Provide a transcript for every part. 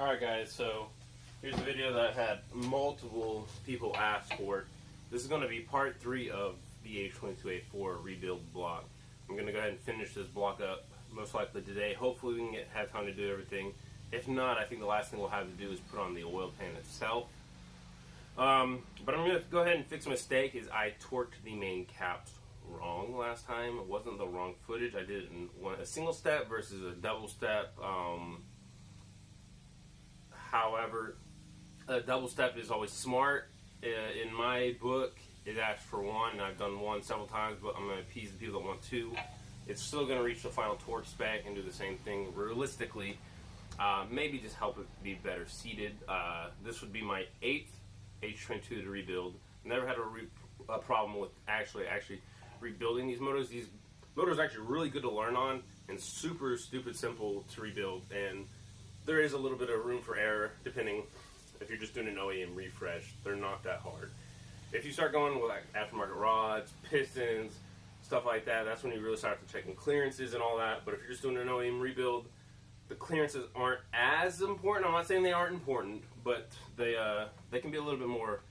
Alright guys, so here's a video that had multiple people ask for. This is going to be part 3 of the H22a4 rebuild block. I'm going to go ahead and finish this block up most likely today. Hopefully we can have time to do everything. If not, I think the last thing we'll have to do is put on the oil pan itself. But I'm going to go ahead and fix a mistake. Is I torqued the main caps wrong last time. It wasn't the wrong footage. I did it in a single step versus a double step. However, a double step is always smart. In my book, it asks for 1, and I've done 1 several times, but I'm going to appease the people that want 2. It's still going to reach the final torque spec and do the same thing realistically. Maybe just help it be better seated. This would be my 8th H22 to rebuild. Never had a problem with actually rebuilding these motors. These motors are actually really good to learn on and super stupid simple to rebuild. And there is a little bit of room for error depending if you're just doing an OEM refresh. They're not that hard. If you start going with like aftermarket rods, pistons, stuff like that, that's when you really start to checking clearances and all that. But if you're just doing an OEM rebuild, the clearances aren't as important. I'm not saying they aren't important, but they can be a little bit more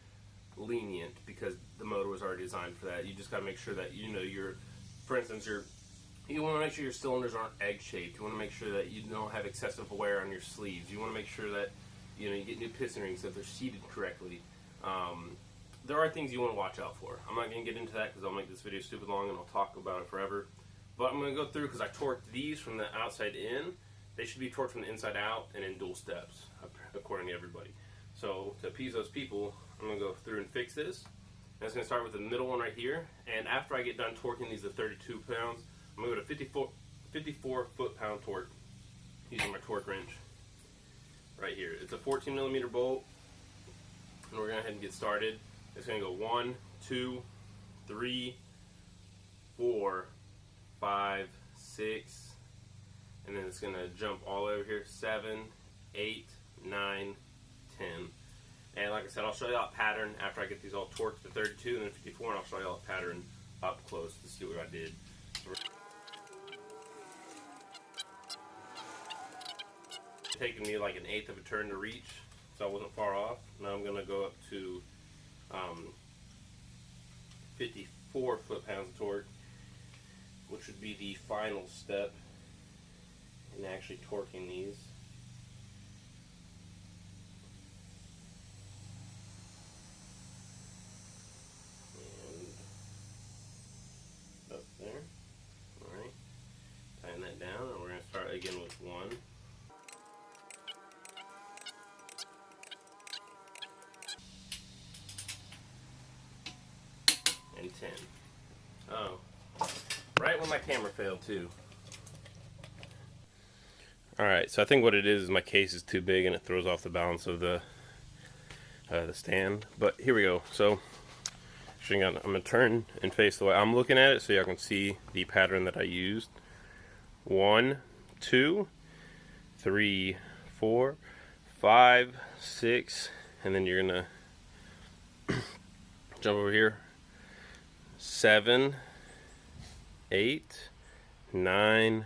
lenient because the motor was already designed for that. You just got to make sure that for instance, you want to make sure your cylinders aren't egg-shaped. You want to make sure that you don't have excessive wear on your sleeves. You want to make sure that you get new piston rings, that they're seated correctly. There are things you want to watch out for. I'm not going to get into that because I'll make this video stupid long and I'll talk about it forever. But I'm going to go through because I torqued these from the outside in. They should be torqued from the inside out and in dual steps, according to everybody. So to appease those people, I'm going to go through and fix this. And it's going to start with the middle one right here. And after I get done torquing these to 32 pounds, I'm going to go to 54 foot-pound torque using my torque wrench right here. It's a 14 millimeter bolt, and we're going to go ahead and get started. It's going to go 1, 2, 3, 4, 5, 6, and then it's going to jump all over here, 7, 8, 9, 10. And like I said, I'll show you that pattern after I get these all torqued to 32 and then 54, and I'll show you all the pattern up close to see what I did. Taking me like 1/8 of a turn to reach, so I wasn't far off. Now I'm going to go up to 54 foot-pounds of torque, which would be the final step in actually torquing these. And up there. Alright. Tighten that down, and we're going to start again with 1. And 10. Oh, right when my camera failed too. Alright, so I think what it is my case is too big and it throws off the balance of the stand. But here we go. So I'm going to turn and face the way I'm looking at it so y'all can see the pattern that I used. 1, 2, 3, 4, 5, 6, and then you're going to jump over here. 7, 8, 9,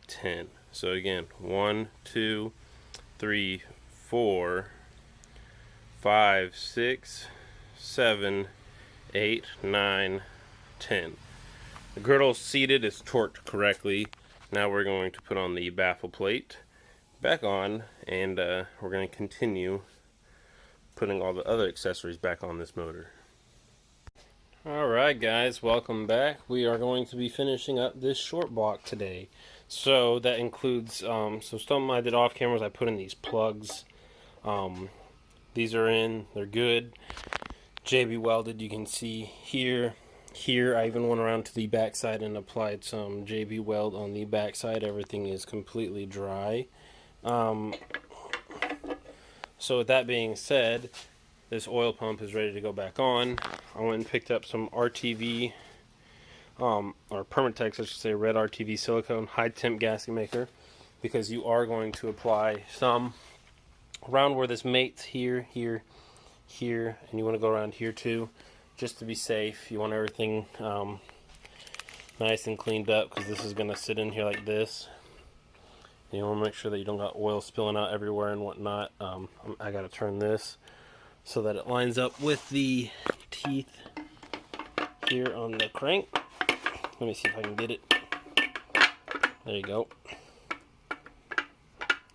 10. So again, 1, 2, 3, 4, 5, 6, 7, 8, 9, 10. The girdle's seated, it's torqued correctly. Now we're going to put on the baffle plate back on, and we're going to continue putting all the other accessories back on this motor. Alright guys, welcome back. We are going to be finishing up this short block today. So that includes, so something I did off camera was I put in these plugs. These are in, they're good. JB welded, you can see here. Here I even went around to the backside and applied some JB weld on the backside. Everything is completely dry. So with that being said, this oil pump is ready to go back on. I went and picked up some RTV, or Permatex, I should say, red RTV silicone, high temp gasket maker, because you are going to apply some around where this mates here, here, here, and you want to go around here too, just to be safe. You want everything nice and cleaned up, because this is going to sit in here like this. You want to make sure that you don't got oil spilling out everywhere and whatnot. I got to turn this so that it lines up with the teeth here on the crank. Let me see if I can get it. There you go.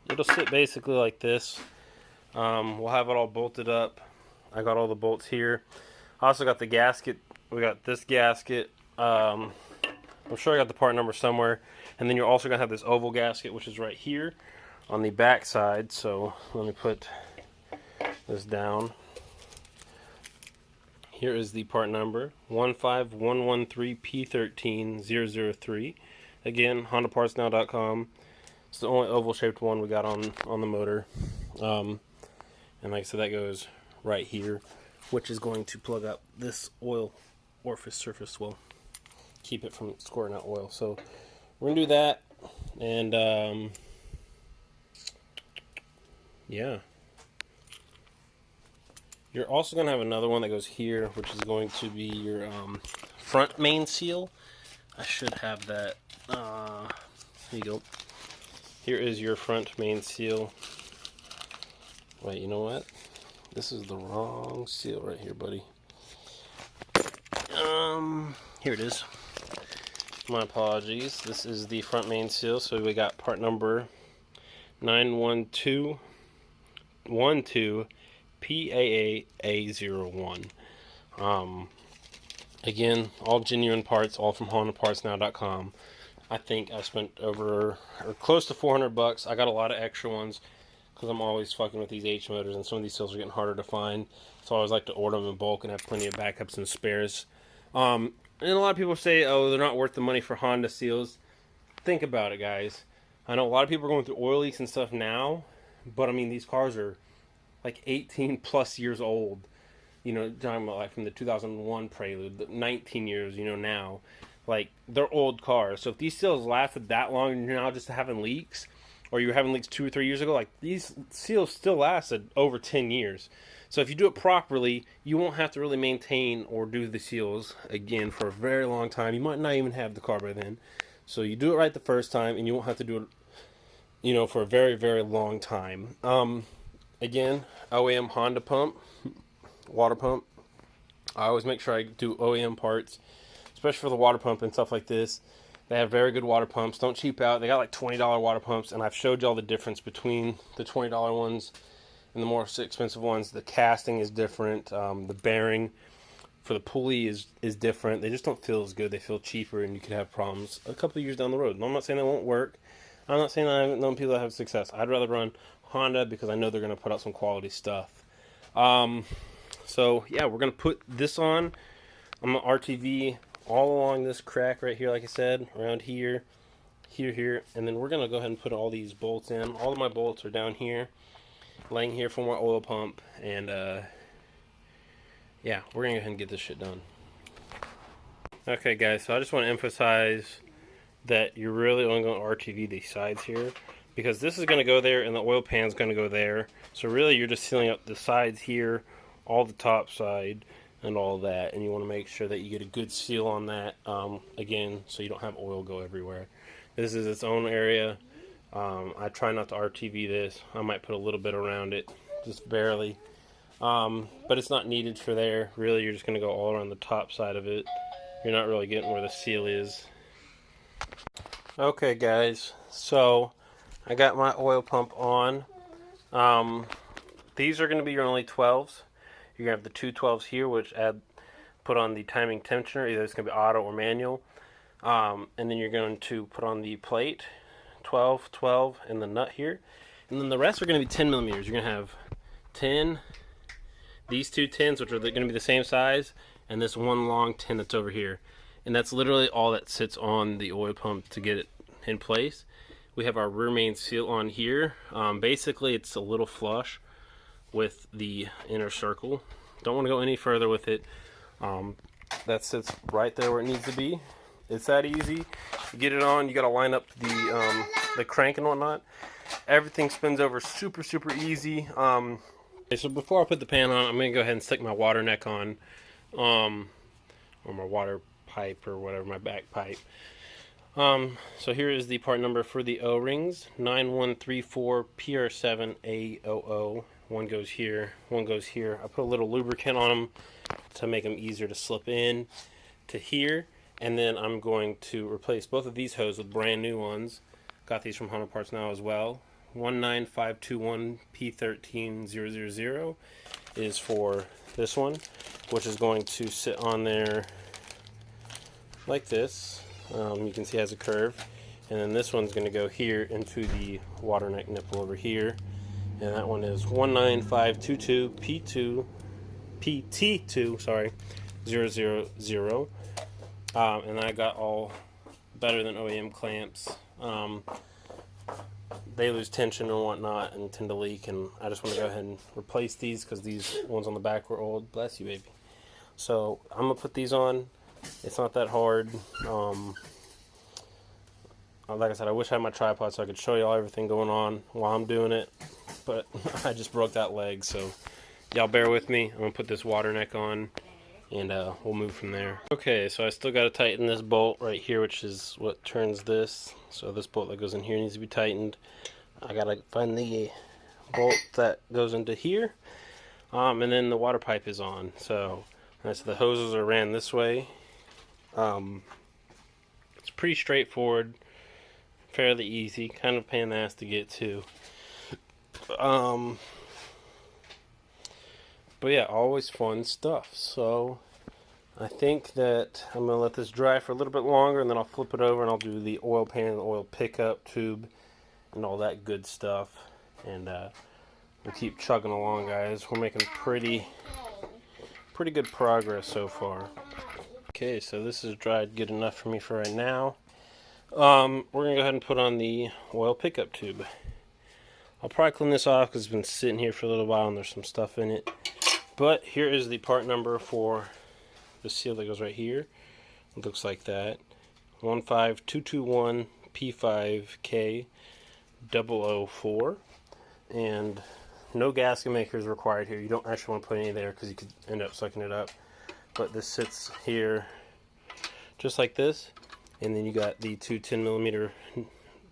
It'll sit basically like this. We'll have it all bolted up. I got all the bolts here. I also got the gasket. We got this gasket. I'm sure I got the part number somewhere. And then you're also going to have this oval gasket, which is right here on the back side. So let me put this down. Here is the part number, 15113P13003. Again, HondaPartsNow.com. It's the only oval-shaped one we got on the motor. And like I said, that goes right here, which is going to plug up this oil orifice surface. Well, keep it from squirting out oil. So we're going to do that. And, yeah. You're also going to have another one that goes here, which is going to be your front main seal. I should have that. Here you go. Here is your front main seal. Wait, you know what? This is the wrong seal right here, buddy. Here it is. My apologies. This is the front main seal. So we got part number 91212. PAA01. Again, all genuine parts, all from HondaPartsNow.com. I think I spent over or close to $400. I got a lot of extra ones because I'm always fucking with these H motors, and some of these seals are getting harder to find. So I always like to order them in bulk and have plenty of backups and spares. And a lot of people say, oh, they're not worth the money for Honda seals. Think about it, guys. I know a lot of people are going through oil leaks and stuff now, but I mean, these cars are like 18 plus years old, you know, talking about like from the 2001 Prelude, 19 years, you know, now, like they're old cars. So if these seals lasted that long and you're now just having leaks, or you were having leaks 2 or 3 years ago, like these seals still lasted over 10 years. So if you do it properly, you won't have to really maintain or do the seals again for a very long time. You might not even have the car by then. So you do it right the first time, and you won't have to do it, you know, for a very, very long time. Again, OEM Honda pump, water pump. I always make sure I do OEM parts, especially for the water pump and stuff like this. They have very good water pumps. Don't cheap out. They got like $20 water pumps, and I've showed you all the difference between the $20 ones and the more expensive ones. The casting is different. The bearing for the pulley is different. They just don't feel as good. They feel cheaper, and you could have problems a couple of years down the road. And I'm not saying they won't work. I'm not saying I haven't known people that have success. I'd rather run Honda because I know they're going to put out some quality stuff. So yeah, we're going to put this on. I'm going to RTV all along this crack right here, like I said, around here, here, and then we're going to go ahead and put all these bolts in. All of my bolts are down here, laying here for my oil pump, and yeah, we're going to go ahead and get this shit done. Okay guys, so I just want to emphasize that you're really only going to RTV these sides here, because this is going to go there and the oil pan is going to go there. So really you're just sealing up the sides here, all the top side and all that, and you want to make sure that you get a good seal on that, again, so you don't have oil go everywhere. This is its own area. I try not to RTV this. I might put a little bit around it, just barely, but it's not needed for there. Really you're just going to go all around the top side of it. You're not really getting where the seal is. Okay guys, so I got my oil pump on. These are going to be your only 12s. You're going to have the two 12s here, which put on the timing tensioner. Either it's going to be auto or manual. And then you're going to put on the plate, 12, 12, and the nut here. And then the rest are going to be 10 millimeters. You're going to have 10, these two 10s, which are going to be the same size, and this one long 10 that's over here. And that's literally all that sits on the oil pump to get it in place. We have our rear main seal on here. Basically, it's a little flush with the inner circle. Don't want to go any further with it. That sits right there where it needs to be. It's that easy. You get it on, you got to line up the crank and whatnot. Everything spins over super, super easy. Okay, so before I put the pan on, I'm going to go ahead and stick my water neck on, or my water pipe or whatever, my back pipe. So here is the part number for the O-rings, 9134 PR7A00. One goes here, one goes here. I put a little lubricant on them to make them easier to slip in to here. And then I'm going to replace both of these hoses with brand new ones. Got these from Honda Parts Now as well. 19521 P13000 is for this one, which is going to sit on there like this. You can see it has a curve, and then this one's going to go here into the water neck nipple over here, and that one is 19522 PT2 sorry 000. And I got all better than OEM clamps. They lose tension and whatnot and tend to leak, and I just want to go ahead and replace these because these ones on the back were old. Bless you, baby. So I'm gonna put these on. It's not that hard. Like I said, I wish I had my tripod so I could show y'all everything going on while I'm doing it, but I just broke that leg, so y'all bear with me. I'm gonna put this water neck on, and we'll move from there. Okay, so I still got to tighten this bolt right here, which is what turns this. So this bolt that goes in here needs to be tightened. I gotta find the bolt that goes into here, and then the water pipe is on. So the hoses are ran this way. It's pretty straightforward, fairly easy, kind of a pain in the ass to get to. But yeah, always fun stuff. So I think that I'm going to let this dry for a little bit longer, and then I'll flip it over and I'll do the oil pan, the oil pickup tube, and all that good stuff. And we'll keep chugging along, guys. We're making pretty good progress so far. Okay, so this is dried good enough for me for right now. We're going to go ahead and put on the oil pickup tube. I'll probably clean this off because it's been sitting here for a little while and there's some stuff in it. But here is the part number for the seal that goes right here. It looks like that. 15221 P5K 004. And no gasket maker is required here. You don't actually want to put any there because you could end up sucking it up. But this sits here just like this. And then you got the two 10mm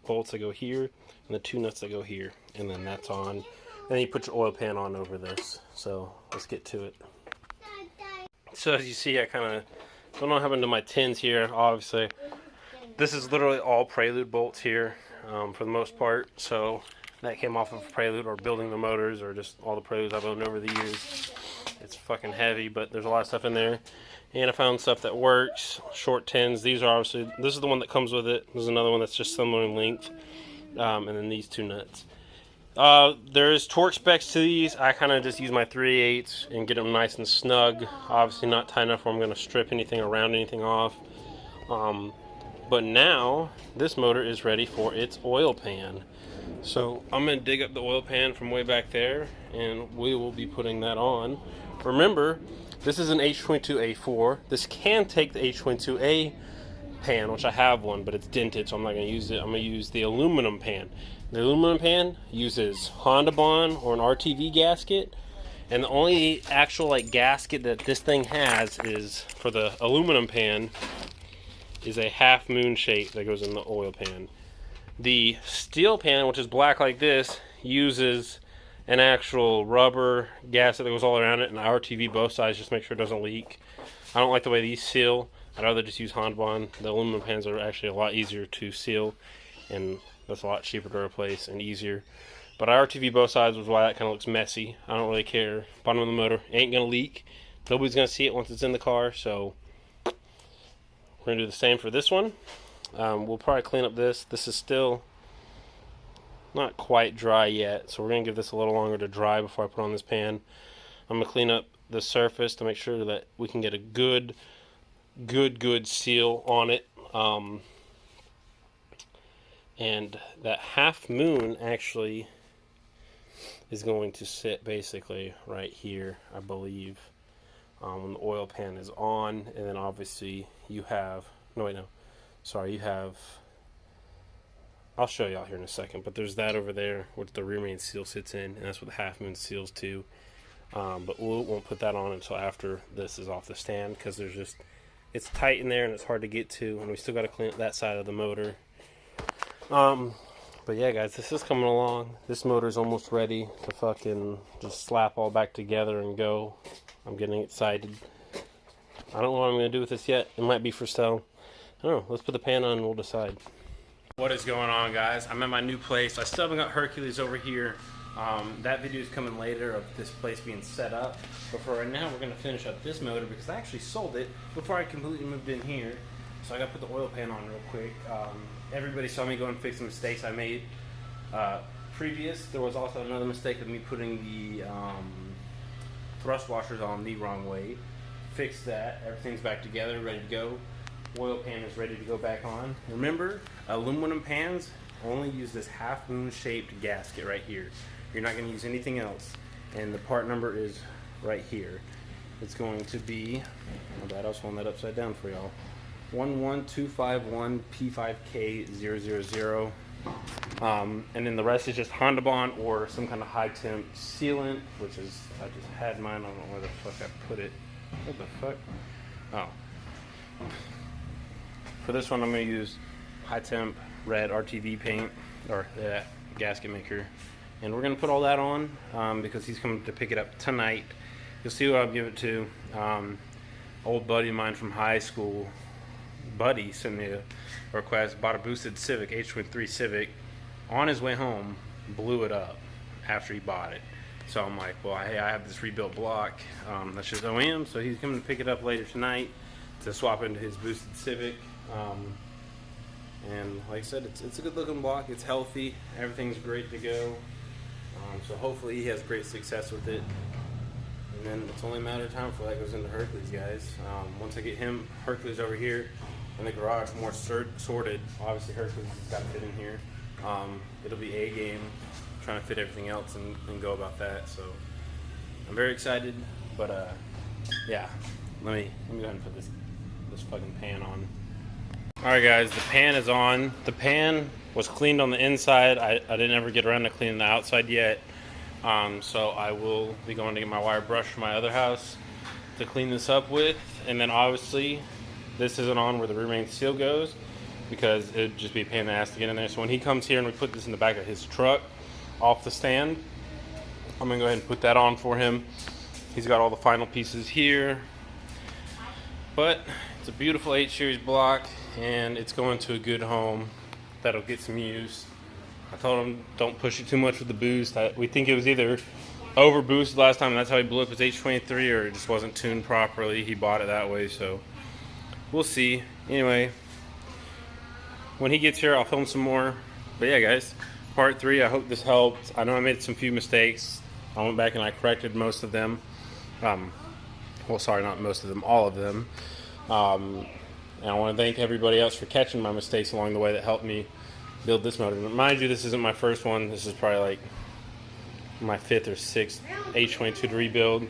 bolts that go here and the two nuts that go here. And then that's on. And then you put your oil pan on over this. So let's get to it. So as you see, I kind of don't know what happened to my tins here. Obviously, this is literally all Prelude bolts here for the most part. So that came off of Prelude or building the motors or just all the Preludes I've owned over the years. It's fucking heavy, but there's a lot of stuff in there. And I found stuff that works. Short tins. These are obviously, this is the one that comes with it. There's another one that's just similar in length. And then these two nuts. There's torque specs to these. I kind of just use my 3/8 and get them nice and snug. Obviously not tight enough where I'm going to strip anything around anything off. But now this motor is ready for its oil pan. So I'm going to dig up the oil pan from way back there and we will be putting that on. Remember, this is an H22a4. This can take the H22a pan, which I have one, but it's dented, so I'm not going to use it. I'm going to use the aluminum pan. The aluminum pan uses Honda Bond or an RTV gasket, and the only actual gasket that this thing has is for the aluminum pan is a half moon shape that goes in the oil pan. The steel pan, which is black like this, uses an actual rubber gasket that goes all around it and RTV both sides just to make sure it doesn't leak. I don't like the way these seal. I'd rather just use Honda Bond. The aluminum pans are actually a lot easier to seal, and that's a lot cheaper to replace and easier. But I RTV both sides, which is why that kind of looks messy. I don't really care. Bottom of the motor ain't going to leak. Nobody's going to see it once it's in the car, so we're going to do the same for this one. We'll probably clean up this. This is still not quite dry yet, so we're going to give this a little longer to dry before I put on this pan. I'm going to clean up the surface to make sure that we can get a good seal on it. And that half moon actually is going to sit basically right here, I believe, when the oil pan is on. And then obviously you have, you have, I'll show y'all here in a second, but there's that over there which the rear main seal sits in, and that's what the half moon seals to. But we won't put that on until after this is off the stand, because there's just it's tight in there and it's hard to get to, and we still got to clean up that side of the motor. But yeah, guys, this is coming along. This motor's almost ready to fucking just slap all back together and go. I'm getting excited. I don't know what I'm going to do with this yet. It might be for sale. I don't know. Let's put the pan on and we'll decide. What is going on, guys? I'm at my new place. I still haven't got Hercules over here. That video is coming later of this place being set up. But for right now, we're going to finish up this motor because I actually sold it before I completely moved in here. So I got to put the oil pan on real quick. Everybody saw me go and fix the mistakes I made previous. There was also another mistake of me putting the thrust washers on the wrong way. Fixed that. Everything's back together, ready to go. Oil pan is ready to go back on. Remember, aluminum pans only use this half moon shaped gasket right here. You're not going to use anything else. And the part number is right here. It's going to be, my bad, I was holding that upside down for y'all. 11251 P5K000. And then the rest is just Honda Bond or some kind of high temp sealant, which is, I just had mine. I don't know where the fuck I put it. What the fuck? Oh. For this one, I'm going to use high temp red RTV paint, or that gasket maker. And we're going to put all that on because he's coming to pick it up tonight. You'll see who I'll give it to. Old buddy of mine from high school. Buddy sent me a request, bought a boosted Civic, H23 Civic, on his way home, blew it up after he bought it. So I'm like, well, hey, I have this rebuilt block, that's just OEM, so he's coming to pick it up later tonight to swap into his boosted Civic. And like I said, it's a good looking block, it's healthy, everything's great to go. So hopefully he has great success with it. And then it's only a matter of time before that goes into Hercules, guys. Once I get Hercules over here, in the garage more sorted. Obviously Hercules has got to fit in here. It'll be A game, trying to fit everything else and go about that. So I'm very excited, but yeah, let me go ahead and put this fucking pan on. Alright guys, the pan is on. The pan was cleaned on the inside. I didn't ever get around to cleaning the outside yet. So I will be going to get my wire brush from my other house to clean this up with, and then obviously this isn't on where the rear main seal goes because it'd just be a pain in the ass to get in there. So when he comes here and we put this in the back of his truck off the stand, I'm gonna go ahead and put that on for him. He's got all the final pieces here, but it's a beautiful 8 Series block and it's going to a good home that'll get some use. I told him don't push it too much with the boost. We think it was either over boosted last time and that's how he blew up his H23, or it just wasn't tuned properly. He bought it that way, so we'll see. Anyway, when he gets here, I'll film some more. But yeah, guys, part 3. I hope this helped. I know I made some few mistakes. I went back and I corrected most of them. Well, sorry, not most of them, all of them. And I want to thank everybody else for catching my mistakes along the way that helped me build this motor. Mind you, this isn't my first one. This is probably like my 5th or 6th H22 to rebuild.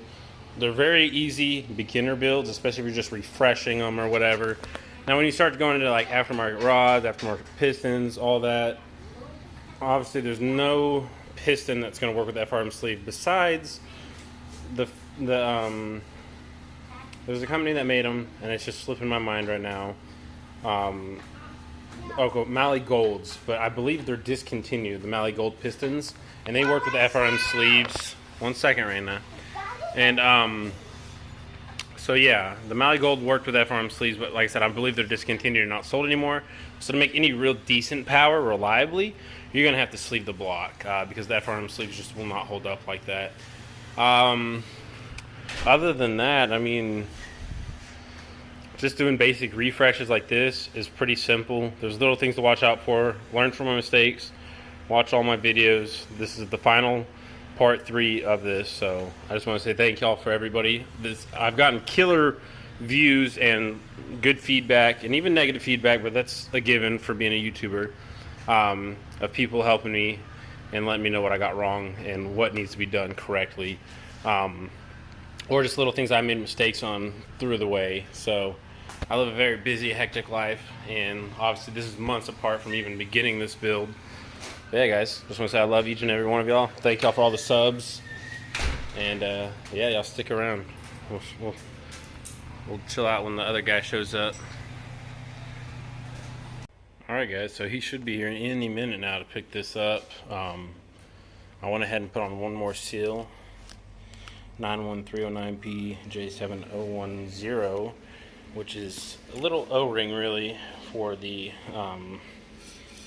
They're very easy beginner builds, especially if you're just refreshing them or whatever. Now when you start going into like aftermarket rods, aftermarket pistons, all that, obviously there's no piston that's going to work with the FRM sleeve besides there's a company that made them and it's just slipping my mind right now. Mally Golds, but I believe they're discontinued, the Mally Gold pistons, and they work with the FRM sleeves. 1 second right now. And so yeah, the Mally Gold worked with FRM sleeves, but like I said, I believe they're discontinued and not sold anymore. So to make any real decent power reliably, you're gonna have to sleeve the block because the FRM sleeves just will not hold up like that. Other than that, I mean, just doing basic refreshes like this is pretty simple. There's little things to watch out for. Learn from my mistakes. Watch all my videos. This is the final part 3 of this, so I just want to say thank y'all for everybody. I've gotten killer views and good feedback and even negative feedback, but that's a given for being a YouTuber, of people helping me and letting me know what I got wrong and what needs to be done correctly, or just little things I made mistakes on through the way. So I live a very busy, hectic life, and obviously this is months apart from even beginning this build. But yeah, guys, just want to say I love each and every one of y'all. Thank y'all for all the subs, and yeah, y'all stick around. We'll chill out when the other guy shows up. Alright guys, so he should be here any minute now to pick this up. I went ahead and put on one more seal. 91309P J7010, which is a little O-ring really for the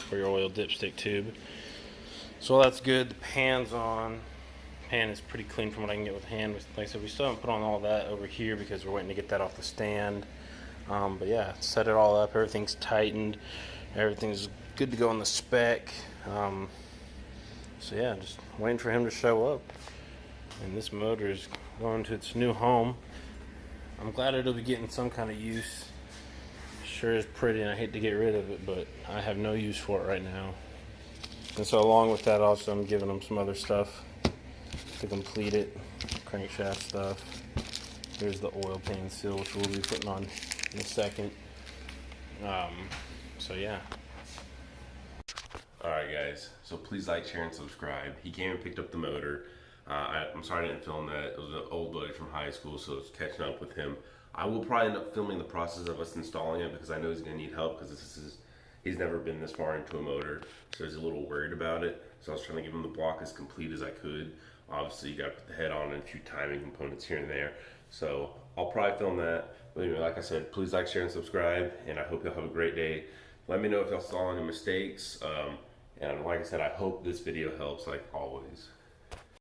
for your oil dipstick tube. So that's good. The pan's on. Pan is pretty clean from what I can get with hand. Like I said, we still haven't put on all that over here because we're waiting to get that off the stand. But yeah, set it all up. Everything's tightened. Everything's good to go on the spec. So yeah, just waiting for him to show up. And this motor is going to its new home. I'm glad it'll be getting some kind of use. Sure is pretty, and I hate to get rid of it, but I have no use for it right now. And so along with that, also I'm giving them some other stuff to complete it. Crankshaft stuff. Here's the oil pan seal, which we'll be putting on in a second. So yeah. Alright guys, so please like, share, and subscribe. He came and picked up the motor. I'm sorry I didn't film that. It was an old buddy from high school, so it's catching up with him. I will probably end up filming the process of us installing it because I know he's going to need help because he's never been this far into a motor, so he's a little worried about it. So I was trying to give him the block as complete as I could. Obviously, you got to put the head on and a few timing components here and there. So I'll probably film that. But anyway, like I said, please like, share, and subscribe, and I hope you'll have a great day. Let me know if y'all saw any mistakes. And like I said, I hope this video helps like always.